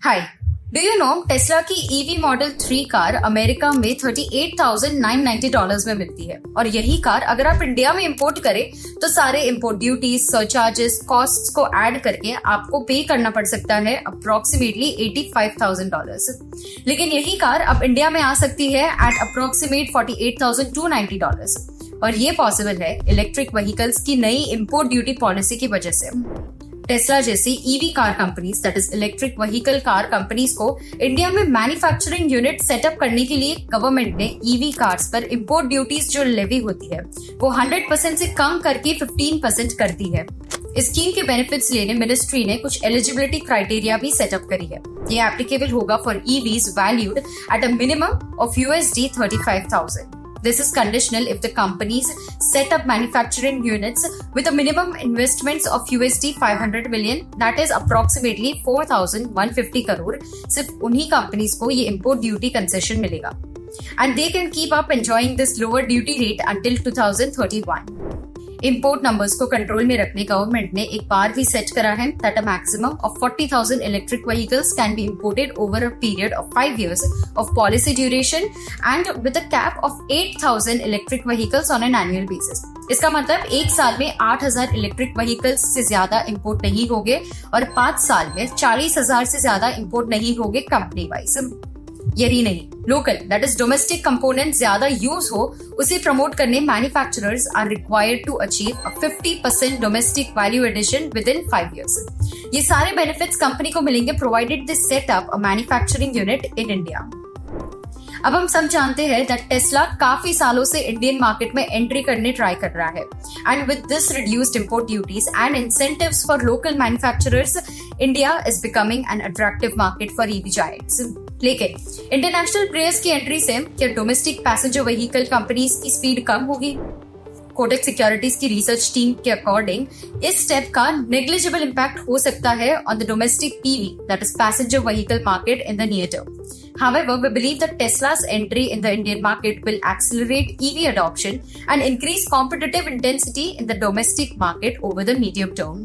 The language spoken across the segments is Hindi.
Hi, do you know Tesla की ईवी मॉडल 3 कार अमेरिका में $38,990 में मिलती है। और यही कार अगर आप इंडिया में इंपोर्ट करें तो सारे इंपोर्ट ड्यूटीज, सरचार्जेस, कॉस्ट्स को ऐड करके आपको पे करना पड़ सकता है अप्रोक्सीमेटली $85,000। लेकिन यही कार अब इंडिया में आ सकती है एट अप्रोक्सीमेट $48,290। और ये पॉसिबल है इलेक्ट्रिक व्हीकल्स की नई इंपोर्ट ड्यूटी पॉलिसी की वजह से। टेस्ला जैसी EV car companies, that is electric vehicle car companies को इंडिया में मैन्युफैक्चरिंग यूनिट सेटअप करने के लिए गवर्नमेंट ने ईवी कार्स पर इंपोर्ट ड्यूटीज जो लेवी होती है वो 100% से कम करके 15% कर दी है। इस स्कीम के बेनिफिट्स लेने मिनिस्ट्री ने कुछ एलिजिबिलिटी क्राइटेरिया भी सेटअप करी है। ये एप्लीकेबल होगा for EVs valued at a minimum of $35,000। This is conditional if the companies set up manufacturing units with a minimum investments of $500 million, that is approximately 4,150 crore. सिर्फ उन्हीं कंपनीज को ये import duty concession मिलेगा, and they can keep up enjoying this lower duty rate until 2031. Import numbers को कंट्रोल में रखने गवर्नमेंट ने एक बार भी सेट करा है that a maximum of 40,000 electric vehicles can be imported over a period of 5 years of policy duration and with a cap of 8,000 electric vehicles on an annual basis. इसका मतलब एक साल में 8,000 इलेक्ट्रिक व्हीकल्स से ज्यादा इंपोर्ट नहीं होंगे और 5 साल में 40,000 से ज्यादा इंपोर्ट नहीं होंगे कंपनी वाइज। यही नहीं, local that is domestic component ज्यादा यूज हो उसे प्रमोट करने manufacturers are required to achieve a 50% domestic value addition within 5 years। ये सारे बेनिफिट्स कंपनी को मिलेंगे provided they set up a manufacturing unit in India. अब हम सब जानते हैं दैट टेस्ला काफी सालों से इंडियन मार्केट में एंट्री करने ट्राई कर रहा है, and with this reduced import duties and incentives for local manufacturers, India is becoming an attractive market for EV giants. लेकिन इंटरनेशनल प्लेयर्स की एंट्री से क्या डोमेस्टिक पैसेंजर व्हीकल कंपनीज की स्पीड कम होगी? कोटेक सिक्योरिटीज की रिसर्च टीम के अकॉर्डिंग इस स्टेप का नेग्लिजिबल इम्पैक्ट हो सकता है on the domestic PV, that is passenger vehicle market in the near term. However, we believe that Tesla's entry in the Indian market will accelerate EV adoption and increase competitive intensity in the domestic market over the medium term.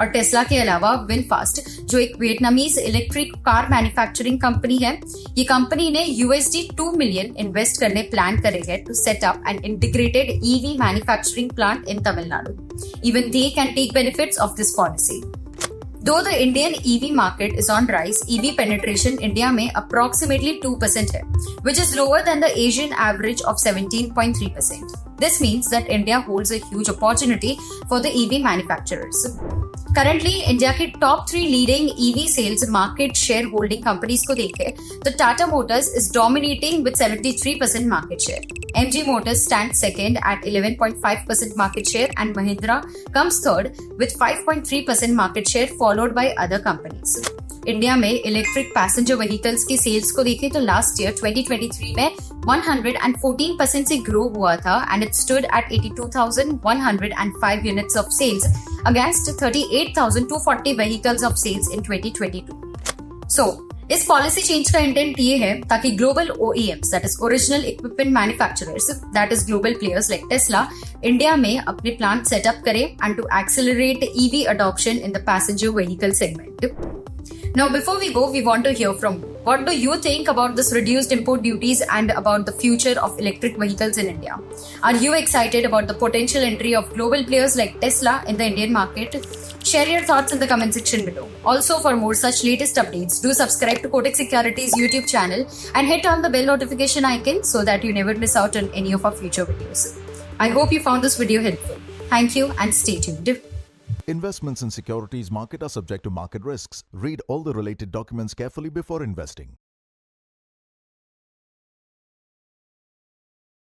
और टेस्ला के अलावा विनफास्ट जो एक Vietnamese electric car manufacturing company है, ये कंपनी ने $2 मिलियन इन्वेस्ट करने प्लान करे है to set up an integrated EV manufacturing plant in Tamil Nadu. Even they can take benefits of this policy. Though the Indian EV market is on rise, EV penetration India में approximately 2% है, which is lower than the Asian average of 17.3%. This means that India holds a huge opportunity for the EV manufacturers. Currently, India की top 3 leading EV sales market share holding companies को देखें तो Tata Motors is dominating with 73% market share. MG Motors stands second at 11.5% market share and Mahindra comes third with 5.3% market share followed by other companies. India में इलेक्ट्रिक पैसेंजर व्हीकल्स की सेल्स को देखें तो लास्ट ईयर 2023 में 114% से ग्रो हुआ था and it stood at 82,105 units of sales against 38,240 vehicles of sales in 2022। So इस पॉलिसी चेंज का इंटेंट ये है ताकि global OEMs, that is original equipment manufacturers, that is global players like Tesla, India में अपने प्लांट सेटअप करें and to accelerate EV adoption in the passenger vehicle segment. Now, before we go, we want to hear from you. What do you think about this reduced import duties and about the future of electric vehicles in India? Are you excited about the potential entry of global players like Tesla in the Indian market? Share your thoughts in the comment section below. Also, for more such latest updates, do subscribe to Kotak Securities YouTube channel and hit on the bell notification icon so that you never miss out on any of our future videos. I hope you found this video helpful. Thank you and stay tuned. Investments in securities market are subject to market risks. Read all the related documents carefully before investing.